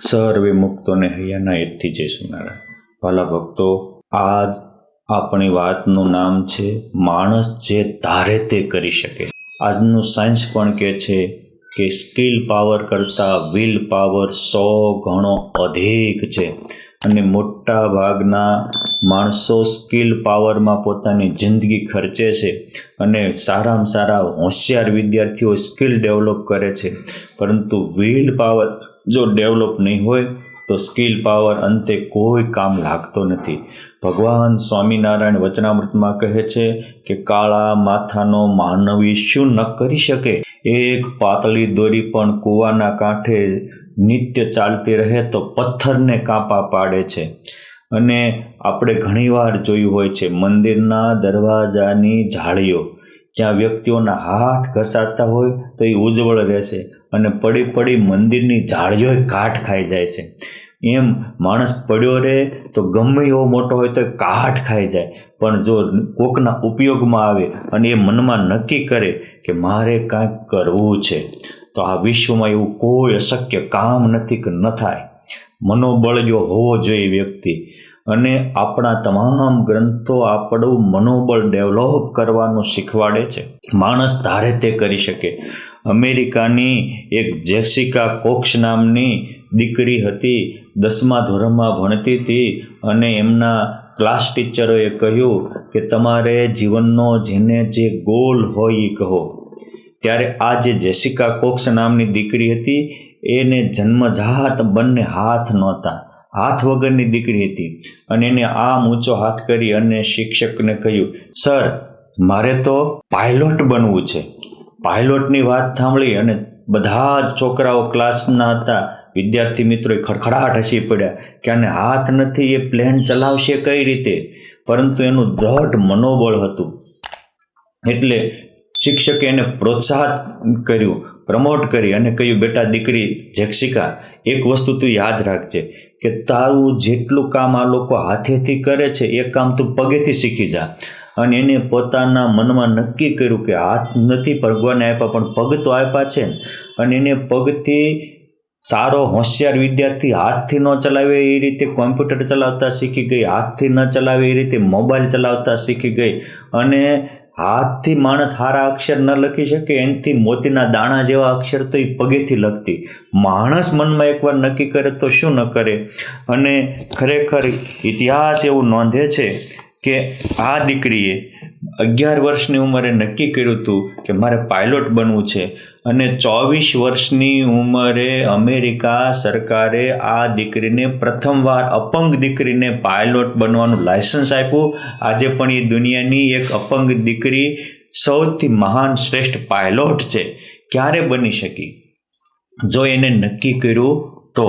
સર્વે મુક્તોને હૈયાના હેતથી જય સ્વામિનારાયણ. ભલા ભક્તો, આજ આપણી વાતનું નામ છે માણસ જે ધારે તે કરી શકે. આજનું સાયન્સ પણ કહે છે કે સ્કિલ પાવર કરતાં વિલ પાવર 100 ગણો અધિક છે અને મોટા ભાગના માણસો સ્કિલ પાવરમાં પોતાની જિંદગી ખર્ચે છે અને સારામાં સારા હોશિયાર વિદ્યાર્થીઓ સ્કિલ ડેવલપ કરે છે, પરંતુ વિલ પાવર જો ડેવલપ નહીં હોય તો સ્કિલ પાવર અંતે કોઈ કામ લાગતો નથી. ભગવાન સ્વામિનારાયણ વચનામૃતમાં કહે છે કે કાળા માથાનો માનવી શું ન કરી શકે. એક પાતળી દોરી પણ કૂવાના કાંઠે નિત્ય ચાલતી રહે તો પથ્થરને કાપા પાડે છે. અને આપણે ઘણીવાર જોયું હોય છે મંદિરના દરવાજાની જાળીઓ, જ્યાં વ્યક્તિઓના હાથ ઘસાતા હોય તો એ ઉજ્જવળ રહેશે અને પડી પડી મંદિરની જાળીઓ કાટ ખાઈ જાય છે. એમ માણસ પડ્યો રહે તો ગમે એવો મોટો હોય તો કાટ ખાઈ જાય, પણ જો કોકના ઉપયોગમાં આવે અને એ મનમાં નક્કી કરે કે મારે કાંઈક કરવું છે તો આ વિશ્વમાં એવું કોઈ અશક્ય કામ નથી કે ન થાય. મનોબળ જો હોવો જોઈએ વ્યક્તિ, અને આપણા તમામ ગ્રંથો આપણું મનોબળ ડેવલપ કરવાનું શીખવાડે છે. માણસ ધારે તે કરી શકે. અમેરિકાની એક જેસિકા કોક્સ નામની દીકરી હતી, 10મા ધોરણમાં ભણતી હતી અને એમના ક્લાસ ટીચરોએ કહ્યું કે તમારે જીવનનો જેને જે ગોલ હોય એ કહો. ત્યારે આ જે જેસિકા કોક્સ નામની દીકરી હતી એને જન્મજાત બંને હાથ નહોતા, હાથ વગરની દીકરી હતી, અને એને આમ ઊંચો હાથ કરી અને શિક્ષકને કહ્યું, સર મારે તો પાયલોટ બનવું છે. પાયલોટની વાત સાંભળી અને બધા જ છોકરાઓ ક્લાસના હતા વિદ્યાર્થી મિત્રોએ ખડખડાટ હસી પડ્યા કે આને હાથ નથી, એ પ્લેન ચલાવશે કઈ રીતે? પરંતુ એનું દ્રઢ મનોબળ હતું. એટલે શિક્ષકે એને પ્રોત્સાહન કર્યું, પ્રમોટ કરી અને કહ્યું, બેટા દીકરી જેસિકા, એક વસ્તુ તું યાદ રાખજે કે તારું જેટલું કામ આ લોકો હાથેથી કરે છે એ કામ તું પગેથી શીખી જા. અને એને પોતાના મનમાં નક્કી કર્યું કે હાથ નથી ભગવાને આપ્યા પણ પગ તો આપ્યા છે, અને એને પગથી સારો હોશિયાર વિદ્યાર્થી હાથથી ન ચલાવે એ રીતે કોમ્પ્યુટર ચલાવતા શીખી ગઈ, હાથથી ન ચલાવે એ રીતે મોબાઈલ ચલાવતા શીખી ગઈ, અને હાથથી માણસ સારા અક્ષર ન લખી શકે એનાથી મોતીના દાણા જેવા અક્ષર તો એ પગેથી લખતી. માણસ મનમાં એકવાર નક્કી કરે તો શું ન કરે. અને ખરેખર ઇતિહાસ એવું નોંધે છે કે આ દીકરીએ 11 વર્ષની ઉંમરે નક્કી કર્યું હતું કે મારે પાયલોટ બનવું છે, અને 24 વર્ષની ઉંમરે અમેરિકા સરકારે આ દીકરીને પ્રથમવાર અપંગ દીકરીને પાયલોટ બનવાનું લાયસન્સ આપ્યું. આજે પણ એ દુનિયાની એક અપંગ દીકરી સૌથી મહાન શ્રેષ્ઠ પાયલોટ છે. ક્યારે બની શકી? જો એને નક્કી કર્યું તો.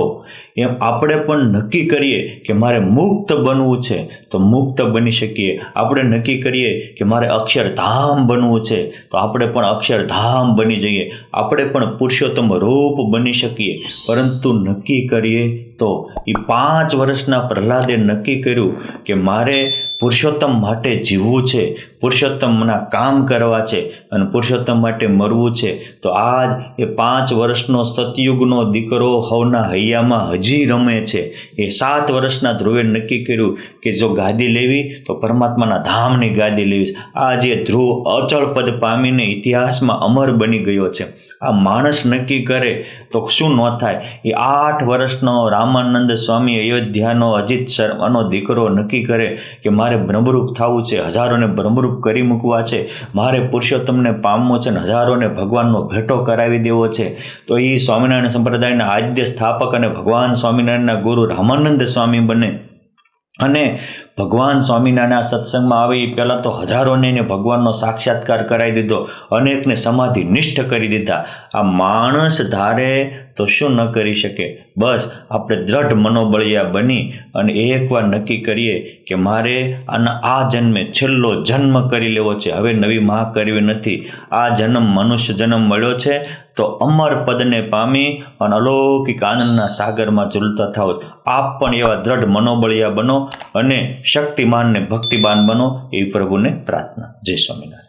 એમ આપણે પણ નક્કી કરીએ કે મારે મુક્ત બનવું છે તો મુક્ત બની શકીએ. આપણે નક્કી કરીએ કે મારે અક્ષરધામ બનવું છે તો આપણે પણ અક્ષરધામ બની જઈએ. આપણે પણ પુરુષોત્તમ રૂપ બની શકીએ, પરંતુ નક્કી કરીએ તો. એ 5 વર્ષના પ્રહલાદે નક્કી કર્યું કે મારે પુરુષોત્તમ માટે જીવવું છે, પુરુષોત્તમના કામ કરવા છે અને પુરુષોત્તમ માટે મરવું છે. તો આજ એ 5 વર્ષનો સતયુગનો દીકરો હવના હૈયામાં હજી રમે છે. એ 7 વર્ષના ધ્રુવે નક્કી કર્યું કે જો ગાદી લેવી તો પરમાત્માના ધામની ગાદી લેવી. આ જે ધ્રુવ અચળ પદ પામીને ઇતિહાસમાં અમર બની ગયો છે. આ માણસ નક્કી કરે તો શું ન થાય. એ 8 વર્ષનો રામાનંદ સ્વામી અયોધ્યાનો અજીત શર્માનો દીકરો નક્કી કરે કે મારે બ્રહ્મરૂપ થવું છે, હજારોને બ્રહ્મરૂપ કરી મૂકવા છે, મારે પુરુષોત્તમને પામવો છે અને હજારોને ભગવાનનો ભેટો કરાવી દેવો છે. તો એ સ્વામિનારાયણ સંપ્રદાયના આદ્ય સ્થાપક અને ભગવાન સ્વામિનારાયણના ગુરુ રામાનંદ સ્વામી બને. અને ભગવાન સ્વામિનારાયણના સત્સંગમાં આવે એ પહેલાં તો હજારોને એને ભગવાનનો સાક્ષાત્કાર કરાવી દીધો, અનેકને સમાધિ નિષ્ઠ કરી દીધા. આ માણસ ધારે તો શું ન કરી શકે. બસ આપણે દ્રઢ મનોબળિયા બની અને એકવાર નક્કી કરીએ કે મારે આ જન્મે છેલ્લો જન્મ કરી લેવો છે, હવે નવી માં કરવી નથી. આ જન્મ મનુષ્ય જન્મ મળ્યો છે તો અમર પદને પામી અને અલૌકિક આનંદના સાગરમાં ઝૂલતા થાવ. આપ પણ એવા દ્રઢ મનોબળિયા બનો અને શક્તિમાન ને ભક્તિમાન બનો, એવી પ્રભુને પ્રાર્થના. જય સ્વામિનારાયણ.